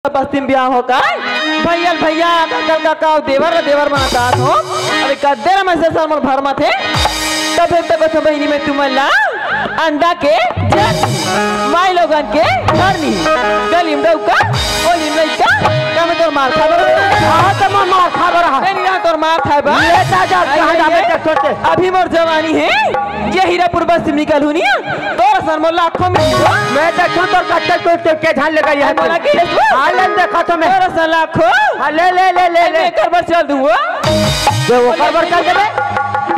पश्चिम ब्याह होगा भैया भैया का देवर देवर बनाता हो अरे कद्देर में से सरमन भर में थे तब तक तो बहनी में तुम्हारा अंडा के माई लोगन के घर नहीं गलीम डौका ओलिम लइका कम तोर मार खा हां त मार खा रहा नहीं ना तोर मार खाए बा ले जा कहां जाबे के सोचे अभी मोर जवानी है ये हीरापुर बस से निकल हुनी तोर सरमन लाखों में मैं देखो तोर कट्टे तो के झाल लगा है बोला कि हां ले देखो तो मैं तोर लाखों ले ले ले ले ले करबर चल दूंगा जो वो करबर चल दे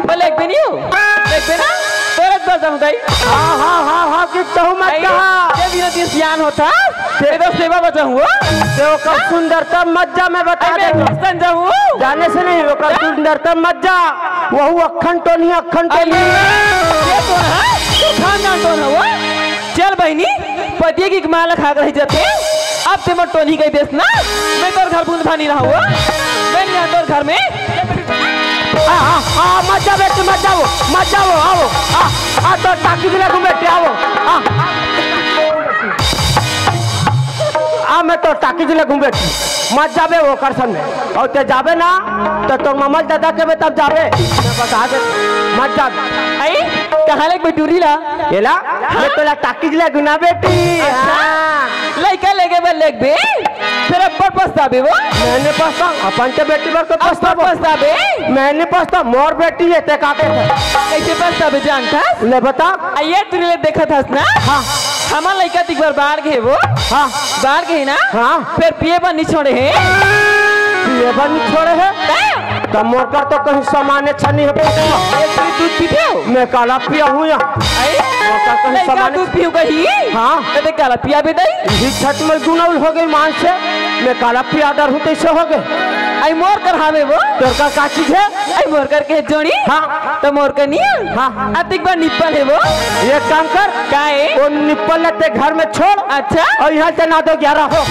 बोले एक बिनियो एक बिना तोरत बस दई हां कि कहूं मत कहा ये बिना दिन सियान होता तेरे दोस्त सेवा बचा हुआ देखो कब सुंदरता मज्जा में बता दे दोस्तन जाऊं जाने से नहीं वो कब सुंदरता मज्जा वो अखन टोनी ये तो है खानदान तो ना वो चल बहनी पतिये की माला खा कर जाते अब ते मत टोनी के देश ना मैं तोर घर बूंद पानी रहा हुआ मैं नहीं तोर घर में मत जाओ आओ तो टाकी दिला को बैठे आओ मैं तो टाकी जिले घूम बैठी मत जाबे वो कर में और ते जाबे ना तो ममल दादा के तब जाबे मैं बता दे मत जा आई कहां ले बेटूरी ला एला मैं तोला टाकी जिले गुना बेटी हां लइका लेके बे लेक बे फिर अब पछताबे वो मैंने पछता अपन के बेटी पर को पछताबे मैंने पछता मोर बेटी है ते का कैसे पछताबे जानता ले बता ये तूने देखा था ना हां हमार लइका तिक बार बाहर गए वो हां बाहर गए ना हां फिर पिए पर नहीं छोड़े हैं पिए पर नहीं छोड़े हैं तब मोर कर तो कहीं सामान्य छनी है एक दूध पीते हो मैं काला पिया हूं यहां आई मोर कहीं सामान्य दूध पीऊ कहीं हां ते काला पिया भी दई जी छत में गुनाउल हो गई मान से मैं काला पिया डर हूं कैसे हो गए आई मोर कर हावे वो तोर का चीज है आई मोर कर के जोड़ी हां तो मोर का नहीं हां अतिक बार निप्पल है वो ये काम कर काए वो निप्पल ते घर में छोड़ अच्छा और यहां से ना दो 11 हो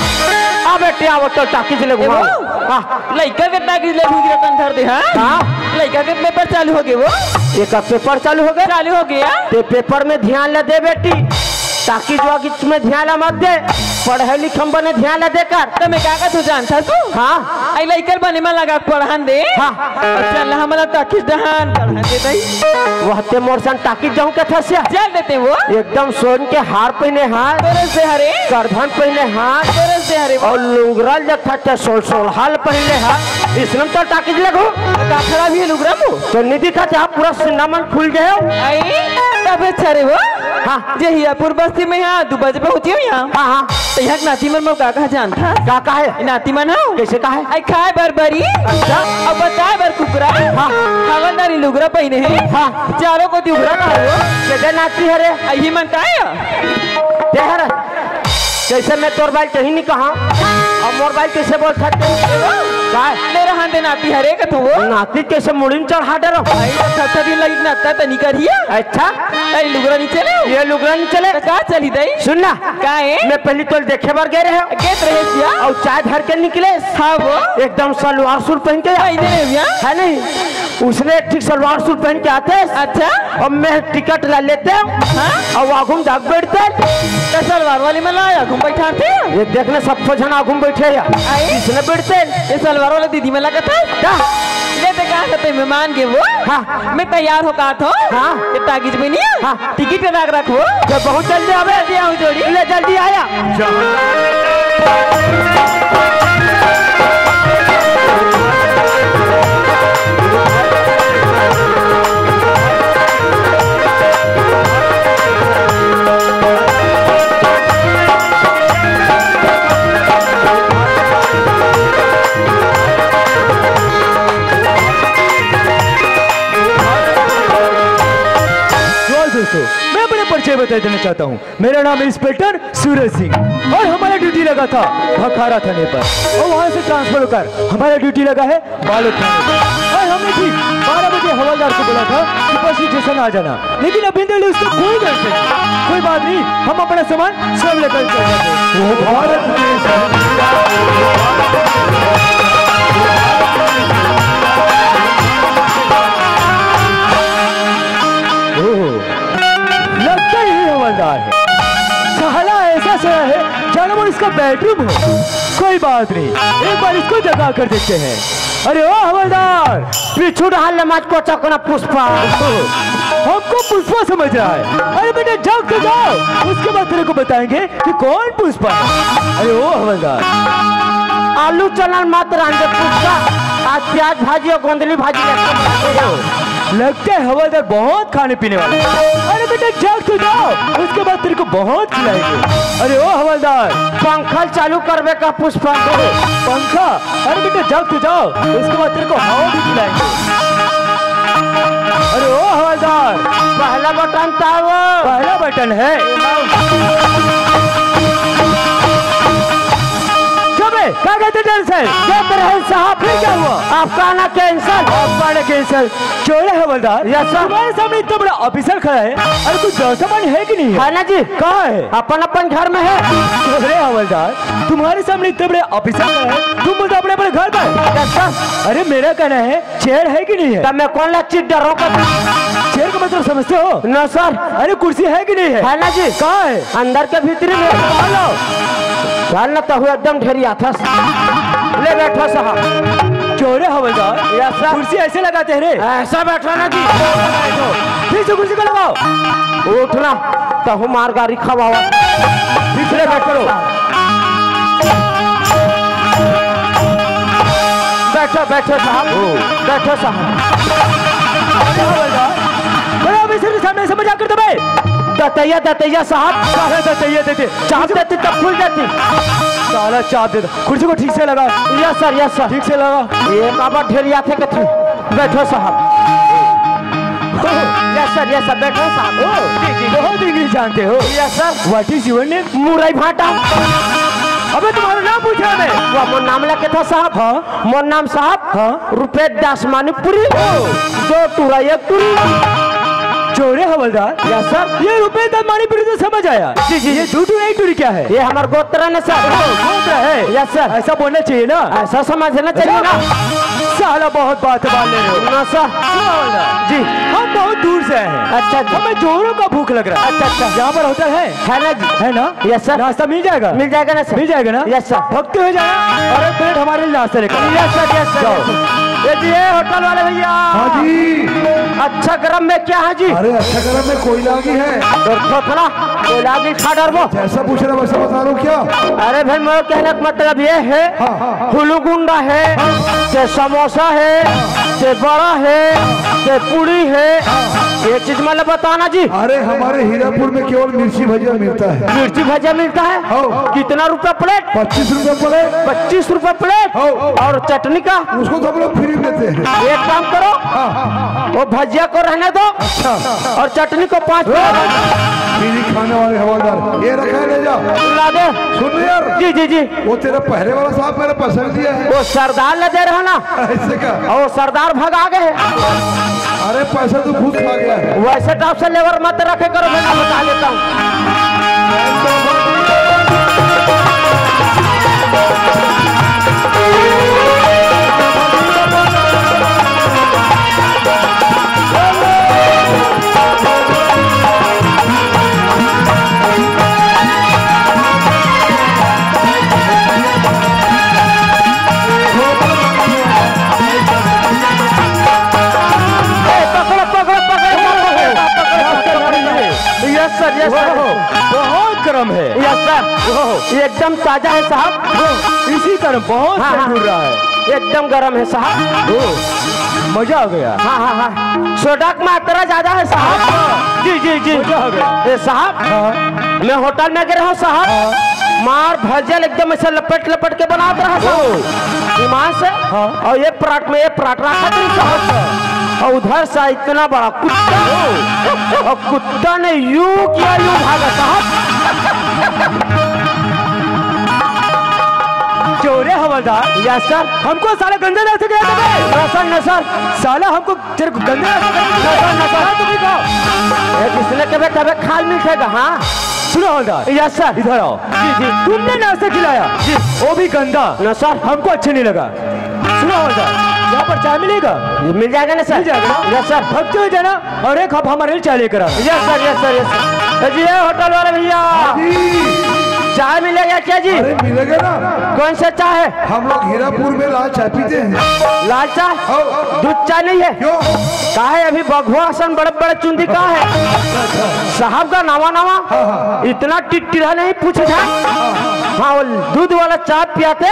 आ बेटे आओ तो टाकी से ले घुमाओ हां लइका के टाकी ले घुगी रतन धर दे हां लइका के पेपर चालू हो गए वो एक पेपर चालू हो गया ते पेपर में ध्यान ले दे बेटी ताकि जो कि तुम्हें ध्यान मत दे पढ़े लिखम बने ध्यान देकर तो मैं क्या तू जानता तू हां आई लइकर बने में लगा पढ़ान दे हां चल हमरा ताकि जहान पढ़ा दे दई वहते मोरसन ताकि जाऊं के थसिया चल देते वो एकदम सोन के हार पहने हार तोरे से हरे करधन पहने हार तोरे से हरे और लुंगरा जथा सोल हाल पहने हार इसमें तो ताकि लगो का खड़ा भी लुंगरा मु तो निधि का चाह पूरा सिन्नामन फूल गए आई तब छरे वो हां जे हीरापुर बस्ती में यहां 2 बजे पहुंची हूं यहां हां तो यहाँ नाती मन में काका जानता का है नाती मन हो कैसे का है आई खाए बरबरी अच्छा अब बताए बर कुकरा हां हवलदारी लुगरा पहने है हां चारों को दुगरा ना हो के नाती हरे आई मन काया देहर कैसे मैं तोर बाल कहीं नहीं कहा और मोर बाल कैसे बोल सकते काय ले रहा दे नाती हरे का तू नाती कैसे मुड़िन चढ़ा डरो भाई अच्छा दिन लगी नाता त निकरिया अच्छा आई लुगरा नहीं चले ये लुगरा नहीं चले का चली दई सुन ना काए मैं पहली तो देखे बार गए रहे गेत रहे सिया और चाय धर के निकले हां वो एकदम सलवार सूट पहन के आई दे भैया है नहीं उसने ठीक सलवार सूट पहन के आते अच्छा और मैं टिकट ला लेते हां और आगुम जाग बैठते तो सलवार वाली में लाया घूम बैठाते ये देखने सब जना घूम बैठे या इसने बैठते ये सलवार वाला दीदी में लगा था ले ते कहां करते मेहमान के वो हां मैं तैयार हो का तो हां ये ताकीज में नहीं हां टिकट लगा रखो जब बहुत जल्दी आवे दे आऊं जोड़ी ले जल्दी आया मैं अपने परिचय बता देना चाहता हूँ। मेरा नाम इंस्पेक्टर सूरज सिंह और हमारा ड्यूटी लगा था भखारा थाने पर और वहाँ से ट्रांसफर होकर हमारा ड्यूटी लगा है बालोद थाने पर और हमने ठीक 12 बजे हवलदार को बोला था कि बस स्टेशन आ जाना लेकिन अभी तक उसका कोई दर्शन नहीं। कोई बात नहीं हम अपना सामान सब लेकर चल लगता ही हवलदार है साला ऐसा सरा है जानो वो इसका बेडरूम हो। बात नहीं, एक बार इसको जगा कर देखते हैं। अरे ओ हवलदार, पीछू डाल माच को चकना पुष्पा। हमको पुष्पा समझ रहा है। अरे बेटा जाग तो जाओ, उसके बाद तेरे को बताएंगे कि कौन पुष्पा है। अरे ओ हवलदार, आलू चलन मत रांझे पुष्पा, आज प्याज भाजी और गोंदली भाजी लगता है हवलदार बहुत खाने पीने वाला। अरे बेटा जाग तो जाओ, उसके बाद तेरे को बहुत खिलाएंगे। अरे ओ हवलदार, पंखल चालू करवे का पुष्पा। पंखा? अरे बेटा जाग तो जाओ, उसके बाद तेरे को हवा भी खिलाएंगे। अरे ओ हवलदार, पहला बटन था वो, पहला बटन है। क्या कहते कैंसर? साहब फिर क्या हुआ? आपका ना कैंसर, आपका ना कैंसर। चोरे हवलदार, यस सर। तुम्हारे सामने इतना बड़ा ऑफिसर खड़ा है, अरे कुछ सामान है कि नहीं है ना जी? कहाँ है? अपन अपन घर में है। चोरे हवलदार, तुम्हारे सामने इतने बड़े ऑफिसर खड़ा है, तुम बोलते अपने अपने घर पर। Yes sir. अरे मेरा कहना है चेयर है कि नहीं है? तब मैं कौन ला चीज डरो का? चेयर का मतलब समझते हो? न सर। अरे कुर्सी है कि नहीं है? है ना जी। कहाँ है? अंदर के भीतरी में। चल तो हुआ एकदम ढेरिया था। ले बैठो साहब। चोरे हवलदार, यस सर। कुर्सी ऐसे लगाते हैं रे? ऐसा बैठो ना जी। फिर से कुर्सी को लगाओ। उठना तो हमार गाड़ी खवाओ। फिर बैठो। बैठो बैठो साहब, बैठो साहब। बड़े ऑफिसर के सामने से मजाक करते भाई। दतैया दतैया साहब, साला दतैया देते, चाप देती तब खुल जाती। साला चाप देता। कुर्सी को ठीक से लगा। Yes sir, yes sir. ठीक से लगा। ये बाबा ढेरिया थे कथे। बैठो साहब। यस सर, यस सर, बैठो साहब। बहुत इंग्लिश जानते हो। Yes sir. What is your name? मुरई भाटा। अबे तुम्हारा नाम पूछा मैं। वो मोर नाम लगे था साहब। हाँ? मोर नाम साहब, हाँ? रुपए 10 मानीपुरी, 2 टूरा 1 टूरी। चोरे हवलदार, यस सर। ये रुपए दमानी पड़ी तो समझ आया। जी जी। ये 2 1 टूरी क्या है? ये हमार गोत्र है सर। गोत्र है? Yes sir. ऐसा बोलना चाहिए ना, ऐसा समझना चाहिए ना। साला बहुत बात बाल ले रहे हो ना सर। जी, हम बहुत दूर से आए हैं। अच्छा जी। हमें जोरों का भूख लग रहा है। अच्छा अच्छा। यहाँ पर होटल है? है ना जी। है ना? Yes sir. नाश्ता मिल जाएगा? मिल जाएगा ना सर। मिल जाएगा ना? Yes sir. भक्ति हो जाना और एक प्लेट हमारे लिए नाश्ता लेकर। Yes sir, yes sir. ये जी है होटल वाले भैया। हाँ जी। अच्छा गरम में क्या है जी? अरे अच्छा गरम में कोयला की है। थोड़ा कोयला की खा डरबो। जैसा पूछ रहा वैसा बता रहा हूँ क्या? अरे भाई मेरे कहने का मतलब ये है, हुलुगुंडा है, से समोसा है, से बड़ा है, से पूरी है। ये चीज मतलब बताना जी। अरे हमारे हीरापुर में केवल मिर्ची भजिया मिलता है। मिर्ची भजिया मिलता है? हाँ। कितना रुपया प्लेट? 25 रुपए प्लेट। 25 रुपए प्लेट। हाँ। और चटनी का? उसको तो हम लोग फ्री देते हैं। एक काम करो, वो भजिया को रहने दो। अच्छा। और चटनी को 5 फ्री खाने वाले हवलदार, ये रखा है, ले जाओ। ला दे। सुन यार। जी जी जी। वो तेरा पहले वाला साहब मेरा पसंद दिया है। वो सरदार ले दे रहा ना, ऐसे का? और वो सरदार भगा गए। अरे पैसा तो खुद खा गया है। वैसे टाप से लेवर मत रखे करो, मैं बता देता हूँ। Yes sir, yes sir. बहुत गर्म है। यस सर, एकदम ताजा है साहब। इसी तरह बहुत हाँ, हाँ। घूर रहा है। एकदम गर्म है साहब। मजा आ गया। हाँ हाँ हाँ। सोडा की मात्रा ज्यादा है साहब। जी जी जी। मजा आ गया। ये साहब, मैं होटल में गया हूँ साहब, मार भजल एकदम ऐसे लपट लपट के बना रहा साहब ईमान से। और ये पराठ में ये पराठ रखा था साहब, और उधर से इतना बड़ा कुत्ता, और कुत्ता ने यूं किया, यूं भागा साहब। चोरे हवलदार, यस सर। हमको साला गंदे रास्ते गया था। सर न सर, साला हमको तेरे को गंदे रास्ते तुम ही कहो। किसने कभी तबे खाल मिलेगा? हाँ सुनो हवलदार। Yes sir. इधर आओ। जी जी। तुमने नाश्ता खिलाया जी, वो भी गंदा। न सर। हमको अच्छा नहीं लगा। सुनो हवलदार, यहाँ पर चाय मिलेगा? मिल जाएगा ना सर? मिल जाएगा। Yes sir. भक्ति हो जाना और एक कप हमारे लिए चाय लेकर आना। Yes sir, yes sir, yes sir. जी होटल वाले भैया। चाय मिलेगा क्या जी? अरे मिलेगा ना। कौन सा चाय है? हम लोग हीरापुर में लाल चाय पीते हैं। लाल चाय? दूध चाय नहीं है? क्यों? कहा है अभी बघुआ सन बड़े बड़े चुंदी का है साहब का नवा नवा इतना टिटरा नहीं पूछे था। हाँ वो दूध वाला चाय पियाते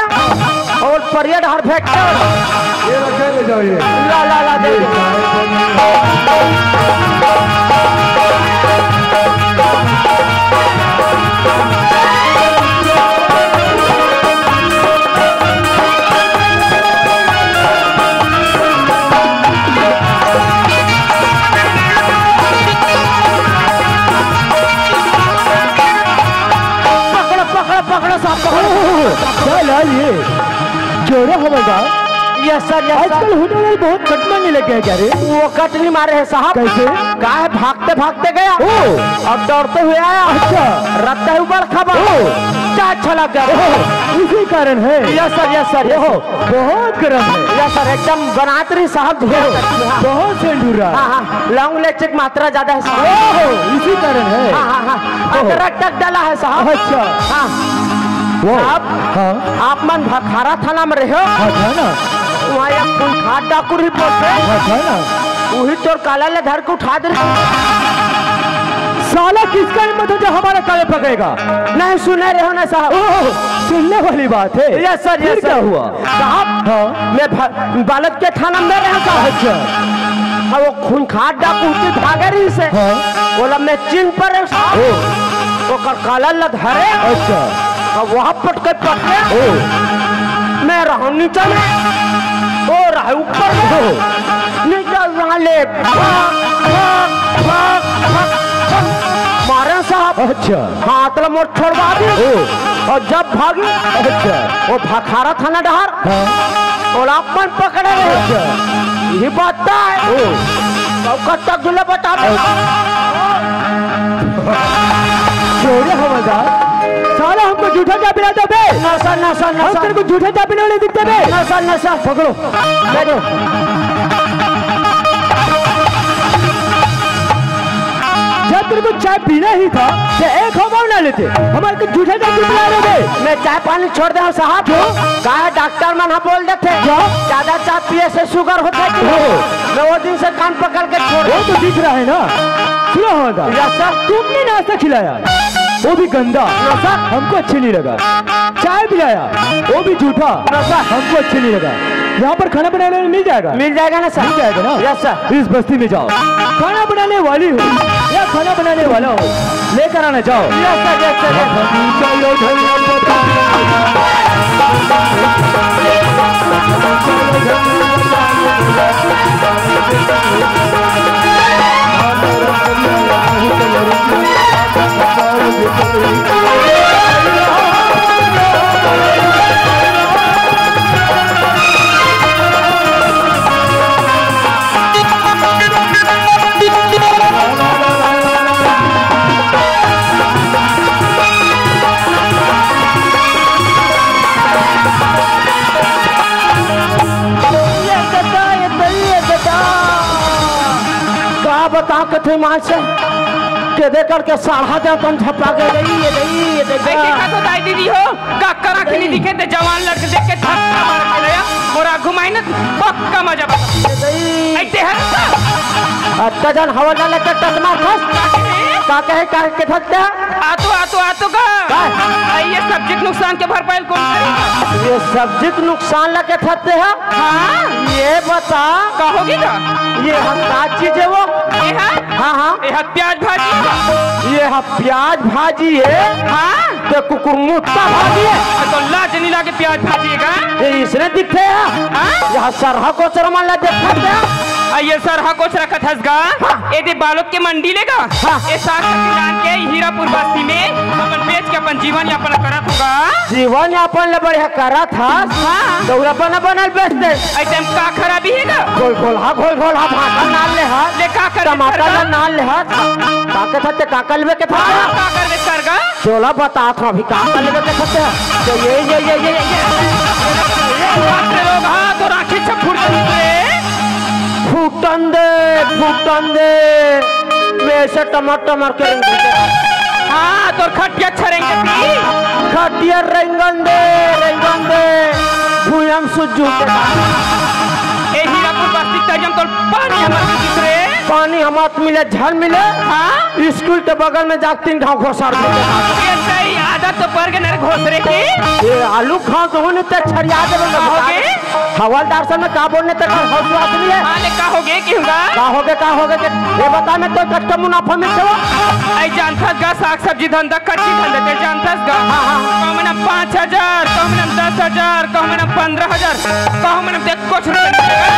और परिया ढार फेंकते। ये रखे ले जाओ ये। ला ला ला दे। ये जोड़ा होगा। यस सर आजकल होने वाले बहुत कट मारने लगे हैं क्या रे? वो कट नहीं मारे हैं साहब। कैसे? कहा है भागते भागते गया अब दौड़ते हुए आया। अच्छा रखता है ऊपर खबर क्या अच्छा लग गया। इसी कारण है। यस सर बहुत गर्म है। यस सर एकदम बनाते रही साहब। बहुत सेंड हो रहा है। हाँ लॉन्ग लेचिक मात्रा ज्यादा है साहब। इसी कारण है। हाँ अदरक तक डाला है साहब। अच्छा हाँ आप आप मन भखारा थाना में रहे हो? था ना वहाँ एक खूंखार डाकू रिपोर्ट है। था ना वही तो काला ले धर के उठा दे। साला किसका हिम्मत है जो हमारा काले पकड़ेगा? नहीं सुने रहे हो ना साहब? सुनने वाली बात है। यस सर क्या हुआ साहब? मैं बालक के थाना में रहा साहब। अच्छा वो खूंखार डाकू भागे रही से बोला मैं चिन्ह पर वो काला ले धरे। अच्छा वहाँ पटके मैं रहा नीचे में वो रहा ऊपर नीचे वाले मारे साहब। अच्छा हाथ मोड़ छोड़वा दी और जब भागी अच्छा वो भखारा थाना डहार और अपन पकड़े ये बात है कब तक जुले बता दे। हवलदार साला हमको झूठा क्या पिलाता बे? नशा हम तेरे को झूठा क्या पिलाने दिखते बे? नशा पकड़ो बैठो। जब तेरे को चाय पीना ही था तो एक हवा ना लेते। हमारे को झूठा क्या पिला रहे बे? मैं चाय पानी छोड़ दे साहब। कहा डॉक्टर मन बोल देते ज्यादा चाय पिए से शुगर होता है। मैं वो दिन से कान पकड़ के छोड़। वो तो दिख रहा है ना। सुनो हवलदार तुमने नाश्ता खिलाया वो भी गंदा हमको अच्छे नहीं लगा। चाय पिलाया वो भी झूठा हमको अच्छे नहीं लगा। यहाँ पर खाना बनाने मिल जाएगा ना सर? मिल जाएगा ना? Yes sir. इस बस्ती में जाओ खाना बनाने वाली हो या खाना बनाने वाला हो लेकर आना जाओ। यस सर बता के थे मां से के दे करके साढ़ा दे तुम झपा के ये देखा तो दाई दीदी हो काकर आंख नहीं दिखे ते जवान लड़के देख के धक्का मार के लया मोरा घुमाई न पक्का मजा बता ऐते है अत्ता जान हवा डाले के टकमा खस का कहे के थकते आतो का ये सब्जी के नुकसान के भरपाई कौन करेगा? ये सब्जी के नुकसान लगे थकते हैं। हाँ ये बता कहोगी ना ये हम क्या चीज है वो? ये है हाँ ये है प्याज भाजी। ये है प्याज भाजी है। हाँ तो कुकुरमुत्ता भाजी है तो लाजनी लागे प्याज भाजी का ये इसने दिखते हैं। यहाँ सरहा को चरमान ला देखते हैं। ये सरहा को रखत हसगा ये दे बालोद के मंडी लेगा। ये साग किसान के हीरापुर बस्ती में अपन बेच के अपन जीवन यापन करत होगा। जीवन यापन ले बढ़िया करा था। दौरा बना बनल बेचते ऐसे का खराबी है ना घोल घोल भाटा नाल ले हाथ ले का कर टमाटर नाल ले हाथ काके थते काकल में के था का करबे सरगा चोला बता था अभी काकल में के थते तो ये लोग हां तो राखी से फूटन दे वैसे टमाटर के हाँ तो खटिया अच्छा रहेंगे खटिया रेंगन दे भूयम सुजू ए हीरापुर बस्ती तजम तो पानी हमारे दूसरे पानी हमारे मिले झल मिले। हाँ स्कूल के बगल में जाके 3 घाव घोसार ये सही आदत तो पर के नर घोसरे की ये आलू घास होने तक छरिया देवे होगे? हवलदार साहब में का बोलने तक हौसला आदमी है। हाँ ले का होगे की होगा का होगे कि ये बता मैं तो कच्चा मुनाफा मिलते हो। आई जानता गा साग सब्जी धंधा कच्ची धंधा ते जानता गा हाँ, हाँ। कहूँ मैंने 5,000 कहूँ मैंने 10,000 कहूँ मैंने 15,000 कहूँ मैंने देख कुछ रुपए मिलेगा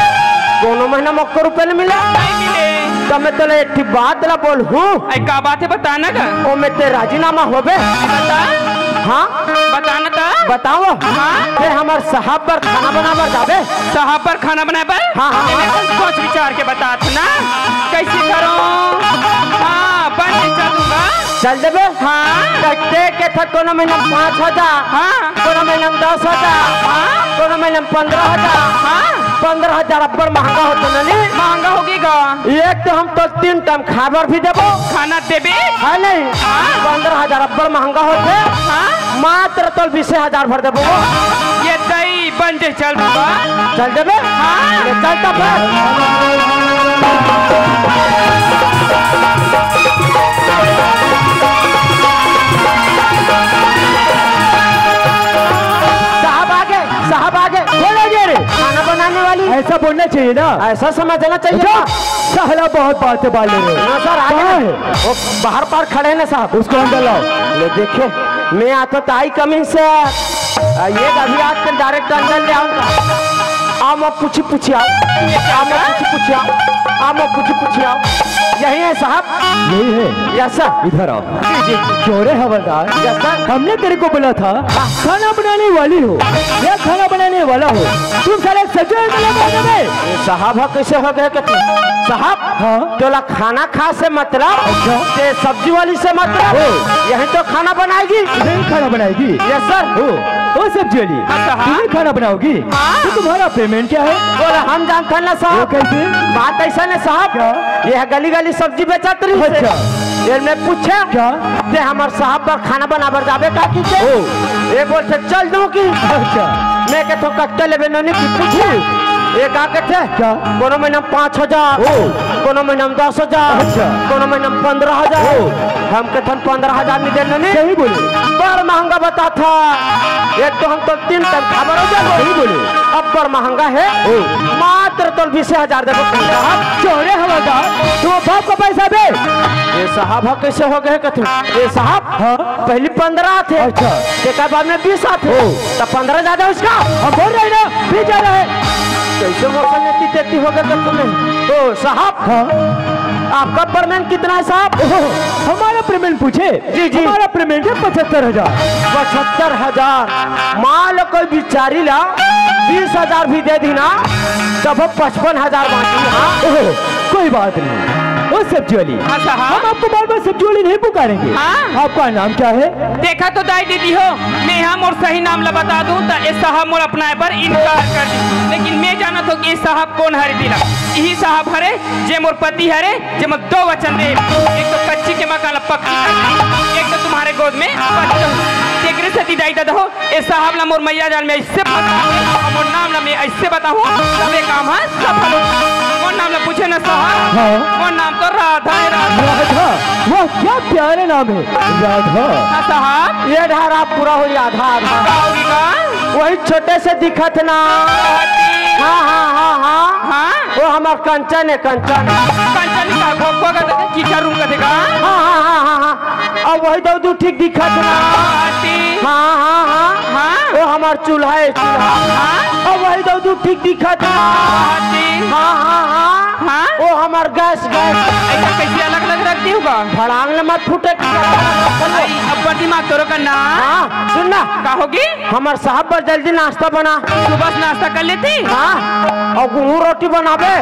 दोनों महीना में 1 रुपए मिले नहीं मिले तो मैं तो एक बात ला बोल हूँ आई का बात है बताना का ओ मैं ते राजीनामा होबे बता हाँ बताना था बताओ हाँ। फिर हमारे साहब पर खाना बनावर जाबे साहब पर खाना बनाए पर हाँ, हाँ, हाँ। सोच विचार के बता ना कैसे करो हाँ बन के चलूंगा चल देबे हाँ कट्टे के था कोनो महीना 5,000 हाँ कोनो महीना 10,000 हाँ कोनो महीना 15,000 हाँ 15,000 अब्बर महंगा होता नहीं महंगा होगी गा एक तो हम तो 3 टाइम खाबर भी देबो खाना देबे है नहीं हाँ। 15,000 अब्बर महंगा होते हाँ मात्र तो 20,000 भर देबो ये दही बन जे चल दूंगा चल देबे हाँ। ले चलता फिर साहब आगे बोले जे रे खाना बनाने वाली ऐसा बोलना चाहिए ना। ऐसा समझना चाहिए ना। साला बहुत बातें बाल ले रहे ना हो। सर आगे कहाँ है? वो बाहर पार खड़े हैं ना साहब उसको अंदर लाओ। ले देखिए मैं आता तो आई कमिंग से ये अभी आज के डायरेक्ट अंदर ले आऊंगा आम पूछी आओ आम पूछी आओ यही है साहब यही है। यस सर इधर आओ। जी क्यों रे हवलदार, यस सर हमने तेरे को बोला था खाना बनाने वाली हो या खाना बनाने वाला हो, तुम सारे सजे साहब कैसे हो गए कि साहब हाँ? तोला खाना खा से मतलब अच्छा। ते सब्जी वाली से मतलब यही तो खाना बनाएगी नहीं खाना बनाएगी। यस सर ओ सब्जी वाली अच्छा, हाँ? तुम्हें खाना बनाओगी तो तुम्हारा पेमेंट क्या है? बोले हम जानते हैं ना वो साहब कैसे? बात ऐसा ना साहब क्या? यह गली गली सब्जी बेचत रही से। अच्छा। ये मैं पूछे क्या? ते हमार साहब पर खाना बनावर जाबे का की के ओ। ये बोलते चल दो की अच्छा मैं के तो कट्टे लेबे ननी की पूछी एक आके थे क्या? कोनो महीना 5,000 ओ। कोनो महीना 10,000 अच्छा। कोनो महीना 15,000 हम के थन 15,000 नहीं दे ननी सही बोले बड़ महंगा बता था एक तो हम तो 3 टाइम खबर हो जाए सही बोले। अब बड़ महंगा है मात्र तो 20,000 देखो साहब चोरे हवलदार तुम बाप को पैसा दे। ये साहब कैसे हो गए कथू ये साहब हाँ? पहले 15 थे अच्छा। देखा बाद में 20 थे तो 15 ज्यादा उसका हम बोल रहे हैं ना भी जा रहा है। कैसे मौसम में देती हो गए तुम्हें तो साहब हाँ? आपका पेमेंट कितना है साहब हमारा पेमेंट पूछे? जी, जी। हमारा पेमेंट है 75,000। 75,000 मान लो कोई बिचारी ला 20,000 भी दे दी ना तब 55,000 बाकी हाँ कोई बात नहीं। वो सब्जी वाली अच्छा, हाँ? हम आपको बार बार सब्जी वाली नहीं पुकारेंगे। हाँ? आपका नाम क्या है? देखा तो दाई दीदी हो मैं हम और सही नाम ला बता दूं तो इस साहब मोर अपना पर इनकार कर दी लेकिन मैं जाना तो कि साहब कौन हरे दिला यही साहब हरे जे मोर पति हरे जे मोर 2 वचन दे एक तो कच्ची के मकान पक्की एक तो तुम्हारे गोद में तेकरे से दाई दादा हो इस साहब ला मोर मैया जान में ऐसे मोर नाम ला मैं ऐसे बताऊं सबे काम है सफल मोर नाम ला पूछे ना साहब हाँ? मोर नाम तो राधा है राधा राधा। वाह क्या प्यारा नाम है राधा। हाँ साहब ये ढारा पूरा हो आधा आधा का होगी का वही छोटे से दिखत ना हाँ हाँ हाँ हाँ हाँ वो हमार कंचन है कंचन कंचन का गोपा का तो कीचा रूम का देगा हाँ हाँ हाँ हाँ हाँ अब वही दो ठीक दिखत ना आती हाँ हाँ हाँ हाँ वो हमार चूल्हा है चूल्हा हाँ अब वही दो ठीक दिखत ना आती हाँ हाँ हाँ हाँ वो हमार गैस गैस ऐसा कैसे अलग अलग रखती होगा फड़ांग ले मत फूटे आई अब दिमाग तोरो का ना हाँ सुनना का होगी हमार साहब पर जल्दी नाश्ता बना सुबह नाश्ता कर लेती हाँ और गेहूं रोटी बनाबे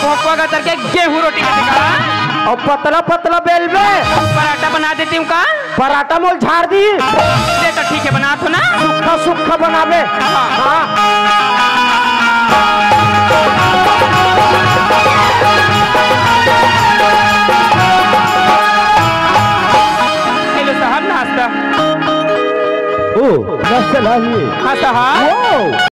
गोपा का तरके गेहूं रोटी का देगा और पतला पतला बेलबे पराठा बना देती हूँ का पराठा मोल झाड़ दी ये तो ठीक है बना तो ना सूखा सूखा बनाबे हाँ हेलो साहब नाश्ता रस चलाइए। हाँ साहब। वाओ